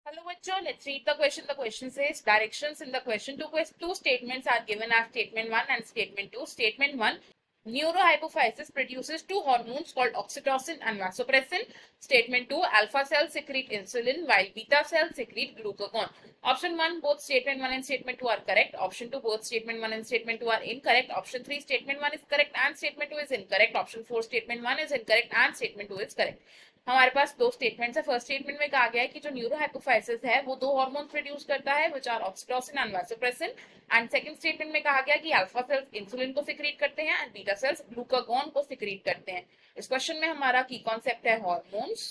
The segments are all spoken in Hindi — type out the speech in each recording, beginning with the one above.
Hello, bachcho. Let's read the question. The question says directions in the question. Two statements are given as statement 1 and statement 2. Statement 1, neurohypophysis produces two hormones called oxytocin and vasopressin. Statement 2, alpha cells secrete insulin while beta cells secrete glucagon. Option 1, both statement 1 and statement 2 are correct. Option 2, both statement 1 and statement 2 are incorrect. Option 3, statement 1 is correct and statement 2 is incorrect. Option 4, statement 1 is incorrect and statement 2 is correct. हमारे पास दो स्टेटमेंट्स है। फर्स्ट स्टेटमेंट में कहा गया है कि जो न्यूरोहाइपोफाइसिस है वो दो हार्मोन प्रोड्यूस करता है which are oxytocin and vasopressin. And second statement में कहा गया कि अल्फा सेल्स इंसुलिन को सिक्रीट करते हैं एंड बीटा सेल्स ग्लूकागॉन को सिक्रीट करते हैं। इस क्वेश्चन में हमारा की कॉन्सेप्ट है हार्मोन्स।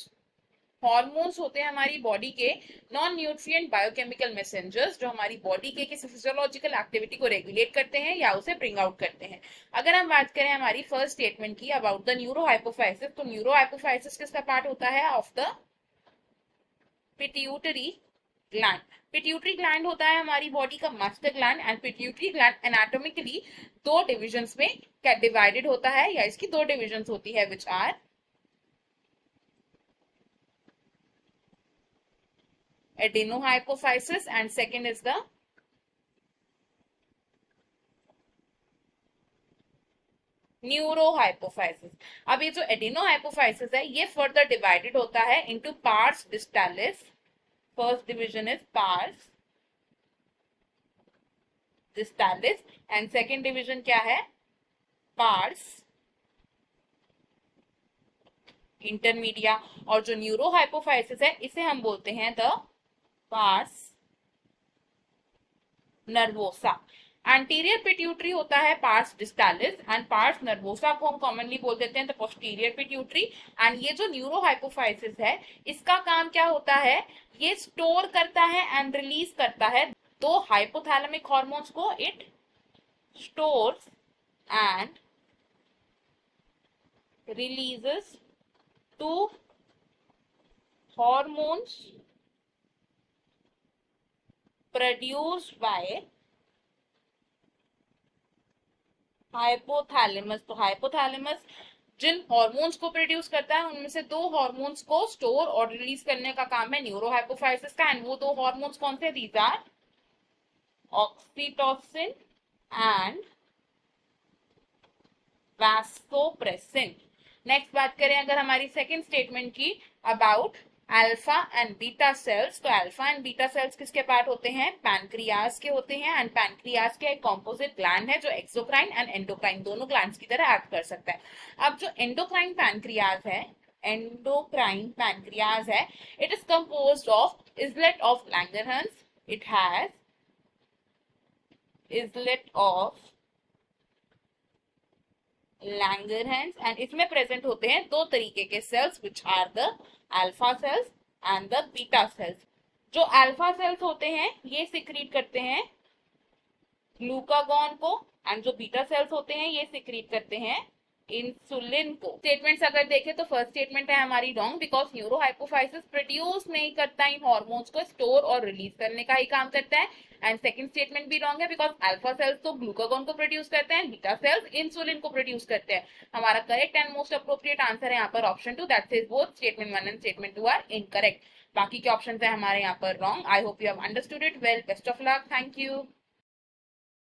हार्मोन्स होते हैं हमारी बॉडी के नॉन न्यूट्रिएंट बायोकेमिकल मैसेंजर्स जो हमारी बॉडी के किसी फिजियोलॉजिकल एक्टिविटी को रेगुलेट करते हैं या उसे ब्रिंग आउट करते हैं। अगर हम बात करें हमारी फर्स्ट स्टेटमेंट की अबाउट द न्यूरोहाइपोफाइसिस, तो न्यूरोहाइपोफाइसिस किसका पार्ट होता है? Of the pituitary gland. Pituitary gland होता है हमारी बॉडी का master gland and pituitary gland anatomically दो डिविजन्स में डिवाइडेड होता है या इसकी दो डिविजन्स होती है which are adenohypophysis and second is the neurohypophysis. अब ये जो एडिनोहाइपोफाइसिस है ये फर्दर डिवाइडेड होता है into pars distalis. First division is pars distalis and second division क्या है? Pars intermedia. और जो न्यूरोहाइपोफाइसिस है इसे हम बोलते हैं the pars nervosa. Anterior pituitary होता है pars distalis and pars nervosa को हम कॉमनली बोल देते हैं द पोस्टीरियर पिट्यूटरी। एंड ये जो न्यूरोहाइपोफाइसिस है इसका काम क्या होता है? ये स्टोर करता है एंड रिलीज करता है दो हाइपोथैलेमिक हार्मोन्स को। It stores and releases to hormones produced by hypothalamus. तो हाइपोथैलेमस जिन हॉर्मोन्स को प्रोड्यूस करता है उनमें से दो हॉर्मोन्स को स्टोर और रिलीज करने का काम है न्यूरोहाइपोफाइसिस का। एंड वो दो हॉर्मोन्स कौन से? These are oxytocin and vasopressin. Next बात करें अगर हमारी सेकेंड स्टेटमेंट की about alpha and beta cells, तो अल्फा एंड बीटा सेल्स किसके पार्ट होते हैं? पैनक्रियाज के होते हैं। एंड पैनक्रियाज के एक कॉम्पोजिट ग्लैंड है जो एक्सोक्राइन एंड एंडोक्राइन दोनों ग्लैंड्स की तरह एक्ट कर सकता है। अब जो एंडोक्राइन पैनक्रियाज है, एंडोक्राइन पैनक्रियाज है, it is composed of islet of Langerhans. It has islet of Langerhans and इसमें प्रेजेंट होते हैं दो तरीके के cells which are the alpha cells and the beta cells. जो अल्फा सेल्स होते हैं ये सिक्रीट करते हैं ग्लूकागॉन को एंड जो बीटा सेल्स होते हैं ये सिक्रीट करते हैं इंसुलिन को। स्टेटमेंट्स अगर देखें तो फर्स्ट स्टेटमेंट है हमारी रॉन्ग बिकॉज न्यूरोहाइपोफाइसिस प्रोड्यूस नहीं करता इन हार्मोन्स को, स्टोर और रिलीज करने का ही काम करता है। एंड सेकंड स्टेटमेंट भी रॉन्ग है बिकॉज अल्फा सेल्स तो ग्लूकागॉन को प्रोड्यूस करते हैं, बीटा सेल्स इंसुलिन को प्रोड्यूस करते हैं। हमारा correct and most appropriate answer है यहाँ पर option 2, that says both statement 1 and statement 2 are incorrect. बाकी के ऑप्शन है हमारे यहाँ पर wrong. I hope you have understood it well. Best of luck. Thank you.